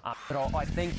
But I think...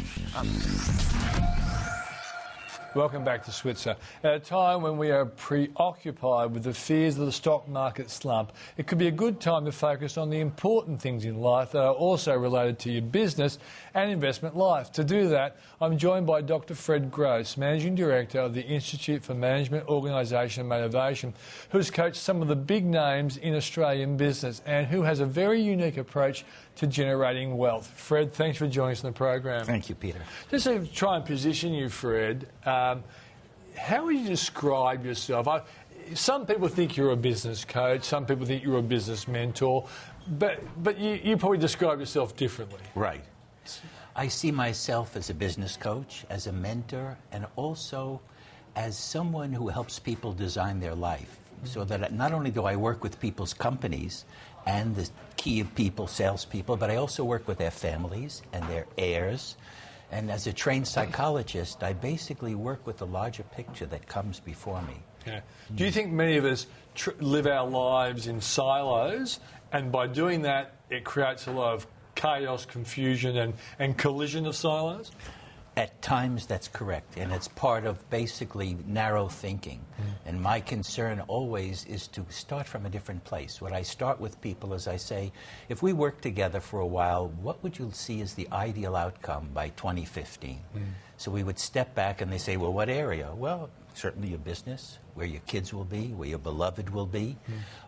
Welcome back to Switzer. At a time when we are preoccupied with the fears of the stock market slump, it could be a good time to focus on the important things in life that are also related to your business and investment life. To do that, I'm joined by Dr. Fred Grosse, Managing Director of the Institute for Management, Organisation and Motivation, who's coached some of the big names in Australian business and who has a very unique approach to generating wealth. Fred, thanks for joining us on the program. Thank you, Peter. Just to try and position you, Fred, how would you describe yourself? Some people think you're a business coach, some people think you're a business mentor, but you probably describe yourself differently. Right. I see myself as a business coach, as a mentor, and also as someone who helps people design their life. So that not only do I work with people's companies and the key people, salespeople, but I also work with their families and their heirs. And as a trained psychologist, I basically work with the larger picture that comes before me. Yeah. Do you think many of us live our lives in silos, and by doing that, it creates a lot of chaos, confusion, and collision of silos? At times, that's correct, and it's part of basically narrow thinking. And my concern always is to start from a different place. What I start with people is I say, if we work together for a while, what would you see as the ideal outcome by 2015? So we would step back and they say, well, what area? Well, certainly your business, where your kids will be, where your beloved will be,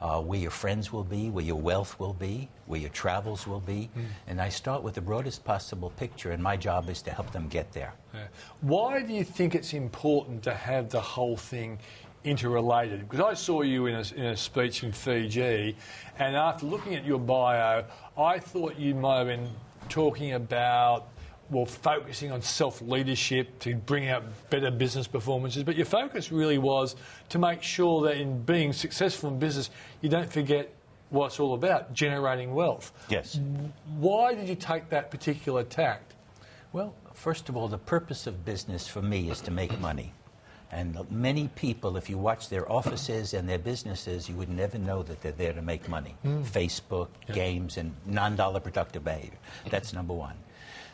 where your friends will be, where your wealth will be, where your travels will be. And I start with the broadest possible picture, and my job is to help them get there. Yeah. Why do you think it's important to have the whole thing interrelated? Because I saw you in a speech in Fiji, and after looking at your bio, I thought you might have been talking about focusing on self-leadership to bring out better business performances, but your focus really was to make sure that in being successful in business, you don't forget what it's all about, generating wealth. Yes. Why did you take that particular tact? Well, first of all, the purpose of business for me is to make money. And many people, if you watch their offices and their businesses, you would never know that they're there to make money. Facebook, games, and non-dollar productive behavior. That's number one.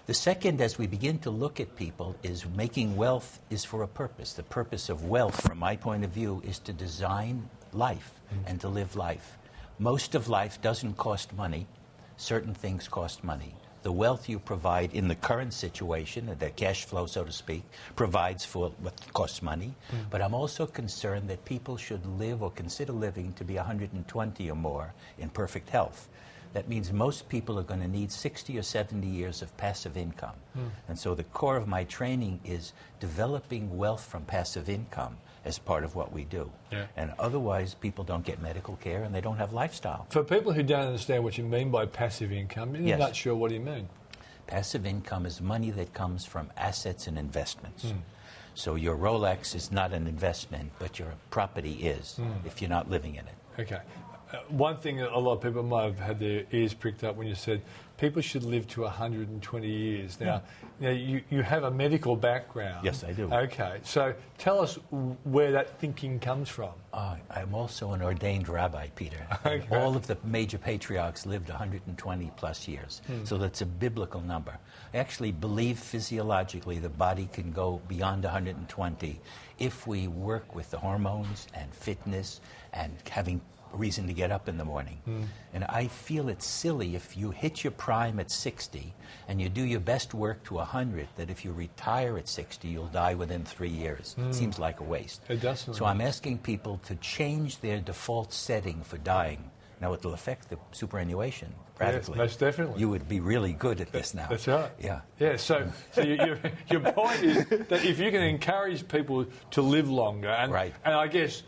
The second, as we begin to look at people, is making wealth is for a purpose. The purpose of wealth, from my point of view, is to design life and to live life. Most of life doesn't cost money. Certain things cost money. The wealth you provide in the current situation, the cash flow, so to speak, provides for what costs money. But I'm also concerned that people should live or consider living to be 120 or more in perfect health. That means most people are going to need 60 or 70 years of passive income. And so the core of my training is developing wealth from passive income as part of what we do. Yeah. And otherwise, people don't get medical care and they don't have lifestyle. For people who don't understand what you mean by passive income, in a Yes. nutshell, what do you mean? Passive income is money that comes from assets and investments. So your Rolex is not an investment, but your property is, if you're not living in it. Okay. One thing that a lot of people might have had their ears pricked up when you said people should live to 120 years. Now, you have a medical background. Yes, I do. Okay. So tell us where that thinking comes from. I'm also an ordained rabbi, Peter. Okay. All of the major patriarchs lived 120 plus years. So that's a biblical number. I actually believe physiologically the body can go beyond 120 if we work with the hormones and fitness and having reason to get up in the morning. And I feel it's silly if you hit your prime at 60 and you do your best work to 100, that if you retire at 60, you'll die within 3 years. It seems like a waste. It does. So I'm asking people to change their default setting for dying. Now, it'll affect the superannuation radically. Yes, most definitely. You would be really good at this now. That's right. Yeah. Yeah, so your point is that if you can encourage people to live longer, and I guess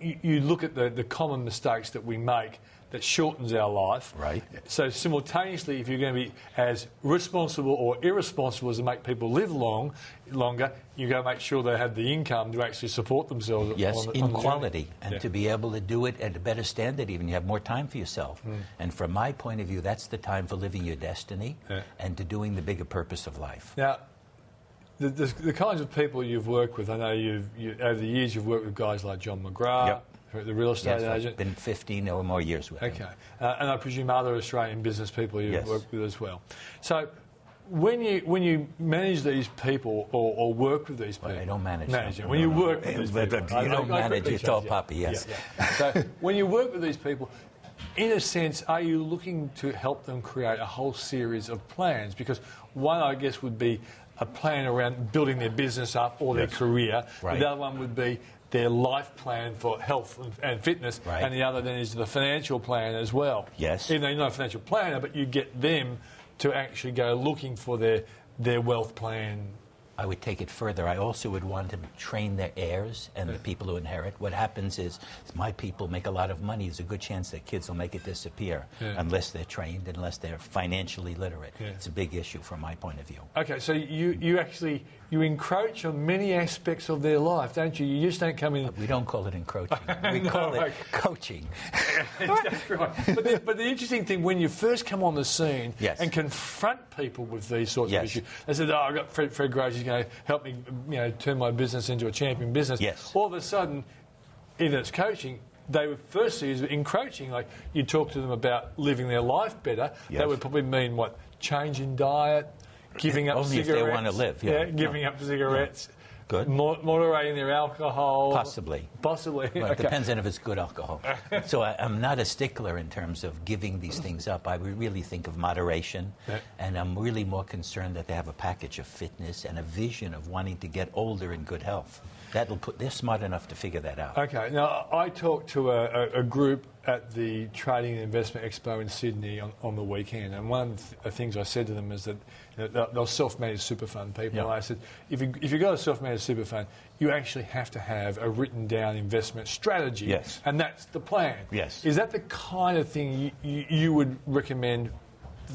you look at the common mistakes that we make that shortens our life. Right. So simultaneously, if you're going to be as responsible or irresponsible as to make people live longer, you've got to make sure they have the income to actually support themselves. Yes, on in the quality, journey. and to be able to do it at a better standard even. You have more time for yourself. And from my point of view, that's the time for living your destiny and to doing the bigger purpose of life. Now, the kinds of people you've worked with, I know over the years you've worked with guys like John McGrath, the real estate agent. I've been 15 or more years with him. Okay. And I presume other Australian business people you've worked with as well. So when you manage these people or work with these people, I don't manage them. When you work with these people, you don't manage. You tell Poppy, yes. Yeah. So when you work with these people, in a sense, are you looking to help them create a whole series of plans? Because one, I guess, would be a plan around building their business up or their career. Right. The other one would be their life plan for health and fitness, right. and the other then is the financial plan as well. Yes. Even though you're not a financial planner, but you get them to actually go looking for their wealth plan. I would take it further. I also would want to train their heirs and the people who inherit. What happens is my people make a lot of money. There's a good chance that kids will make it disappear unless they're trained, unless they're financially literate. Yeah. It's a big issue from my point of view. Okay, so you actually encroach on many aspects of their life, don't you? You just don't come in... We don't call it encroaching. We call it coaching. That's right. But the interesting thing, when you first come on the scene and confront people with these sorts of issues, they said, I've got Fred Grosse, he's going to help me turn my business into a champion business. Yes. All of a sudden, even it's coaching, they would first see as encroaching. Like, you talk to them about living their life better. Yes. That would probably mean, what, change in diet, giving up Only cigarettes. Only if they want to live, yeah. Giving up cigarettes. Yeah. Good. Moderating their alcohol. Possibly. Well, it depends on if it's good alcohol. So I'm not a stickler in terms of giving these things up. I really think of moderation, and I'm really more concerned that they have a package of fitness and a vision of wanting to get older in good health. They're smart enough to figure that out. Okay. Now, I talked to a group at the Trading and Investment Expo in Sydney on the weekend, and one of the things I said to them is that they're self-managed super fund people. And I said, if you've got a self-managed super fund, you actually have to have a written-down investment strategy. Yes. And that's the plan. Yes. Is that the kind of thing you would recommend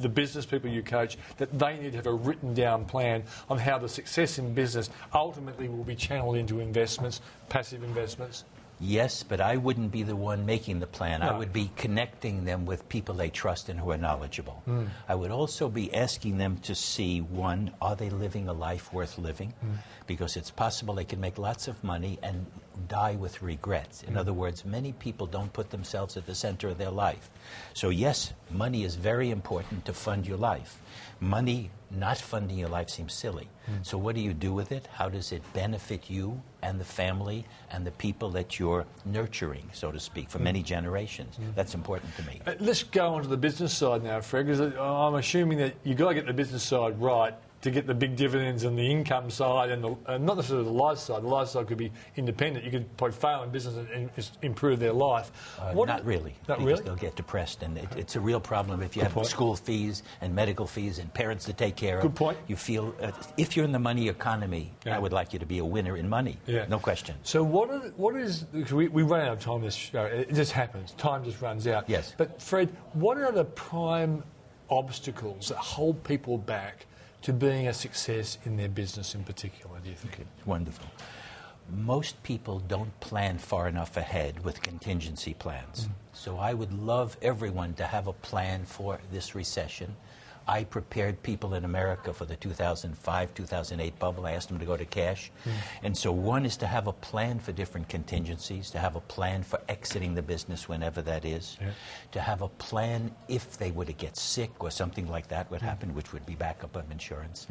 the business people you coach, that they need to have a written down plan on how the success in business ultimately will be channeled into investments, passive investments? Yes, but I wouldn't be the one making the plan. No. I would be connecting them with people they trust and who are knowledgeable. I would also be asking them to see, one, are they living a life worth living? Because it's possible they can make lots of money and die with regrets. In other words, many people don't put themselves at the center of their life. So yes, money is very important to fund your life. Money not funding your life seems silly. So what do you do with it? How does it benefit you and the family and the people that you're nurturing, so to speak, for many generations? That's important to me. Let's go on to the business side now, Fred, because I'm assuming that you've got to get the business side right to get the big dividends and the income side and not necessarily the life side. The life side could be independent. You could probably fail in business and improve their life. Not really. Not because really? They'll get depressed, and it's a real problem if you have school fees and medical fees and parents to take care of. Good point. You feel, if you're in the money economy, I would like you to be a winner in money. Yeah. No question. So what is, because we run out of time this show. It just happens. Time just runs out. Yes. But Fred, what are the prime obstacles that hold people back to being a success in their business in particular, do you think? Okay. Wonderful. Most people don't plan far enough ahead with contingency plans. So I would love everyone to have a plan for this recession. I prepared people in America for the 2005-2008 bubble. I asked them to go to cash. And so one is to have a plan for different contingencies, to have a plan for exiting the business whenever that is, to have a plan if they were to get sick or something like that would happen, which would be backup of insurance.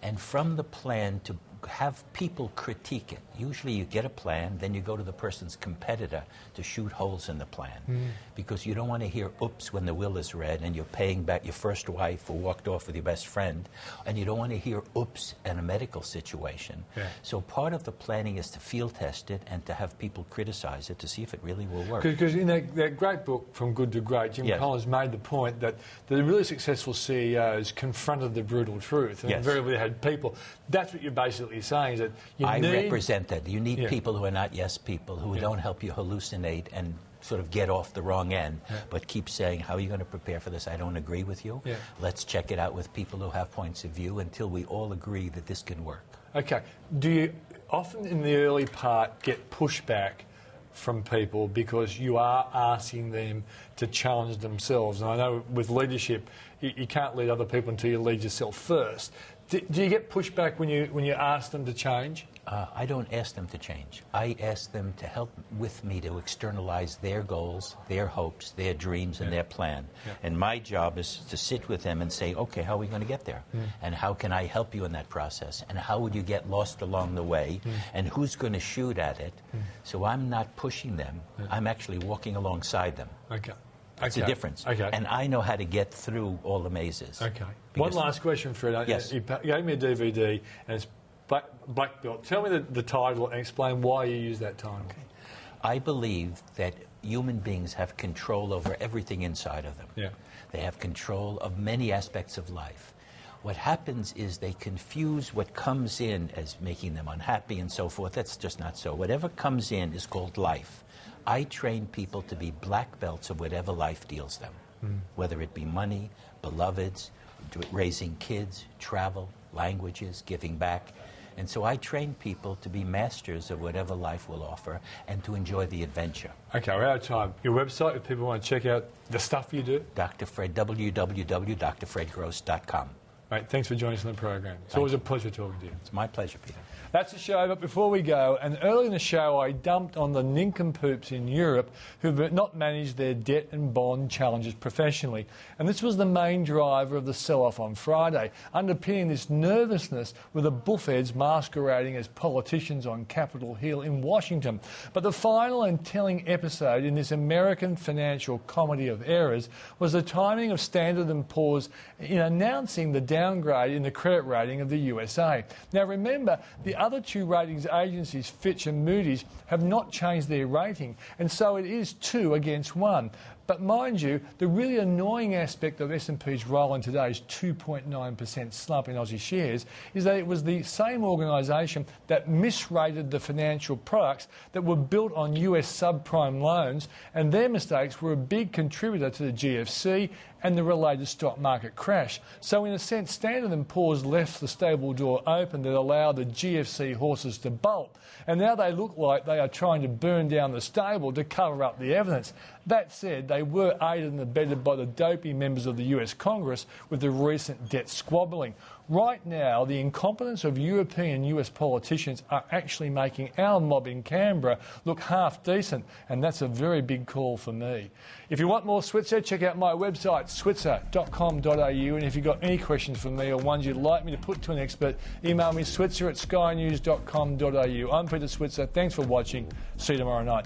And from the plan to have people critique it. Usually you get a plan, then you go to the person's competitor to shoot holes in the plan. Because you don't want to hear oops when the will is read and you're paying back your first wife who walked off with your best friend, and you don't want to hear oops in a medical situation. So part of the planning is to field test it and to have people criticize it to see if it really will work. Because in that great book, From Good to Great, Jim Collins made the point that the really successful CEOs confronted the brutal truth. And invariably they had people. That's what you're basically saying, is that you I represent that. You need people who are not yes people, who don't help you hallucinate and sort of get off the wrong end, but keep saying, how are you going to prepare for this? I don't agree with you. Let's check it out with people who have points of view until we all agree that this can work. Okay. Do you often in the early part get pushback from people because you are asking them to challenge themselves? And I know with leadership, you can't lead other people until you lead yourself first. Do you get pushback when you ask them to change? I don't ask them to change. I ask them to help with me to externalize their goals, their hopes, their dreams, and their plan. Yeah. And my job is to sit with them and say, okay, how are we going to get there? And how can I help you in that process? And how would you get lost along the way? And who's going to shoot at it? So I'm not pushing them. I'm actually walking alongside them. Okay. It's a difference. Okay. And I know how to get through all the mazes. Okay. One last question, Fred. Yes. You gave me a DVD, and it's Black Belt. Tell me the title and explain why you use that title. Okay. I believe that human beings have control over everything inside of them. Yeah. They have control of many aspects of life. What happens is they confuse what comes in as making them unhappy and so forth. That's just not so. Whatever comes in is called life. I train people to be black belts of whatever life deals them, whether it be money, beloveds, raising kids, travel, languages, giving back. And so I train people to be masters of whatever life will offer and to enjoy the adventure. Okay, we're out of time. Your website, if people want to check out the stuff you do? Dr. Fred, www.drfredgrosse.com. Mate, thanks for joining us on the program. It's always a pleasure talking to you. It's my pleasure, Peter. That's the show, but before we go, and early in the show I dumped on the nincompoops in Europe who've not managed their debt and bond challenges professionally. And this was the main driver of the sell-off on Friday, underpinning this nervousness were the buffheads masquerading as politicians on Capitol Hill in Washington. But the final and telling episode in this American financial comedy of errors was the timing of Standard & Poor's in announcing the downgrade in the credit rating of the USA. Now remember, the other two ratings agencies, Fitch and Moody's, have not changed their rating, and so it is 2 against 1. But mind you, the really annoying aspect of S&P's role in today's 2.9% slump in Aussie shares is that it was the same organisation that misrated the financial products that were built on US subprime loans, and their mistakes were a big contributor to the GFC and the related stock market crash. So in a sense, Standard & Poor's left the stable door open that allowed the GFC horses to bolt. And now they look like they are trying to burn down the stable to cover up the evidence. That said, they were aided and abetted by the dopey members of the US Congress with the recent debt squabbling. Right now, the incompetence of European and US politicians are actually making our mob in Canberra look half decent, and that's a very big call for me. If you want more Switzer, check out my website, switzer.com.au, and if you've got any questions for me or ones you'd like me to put to an expert, email me switzer@skynews.com.au. I'm Peter Switzer. Thanks for watching. See you tomorrow night.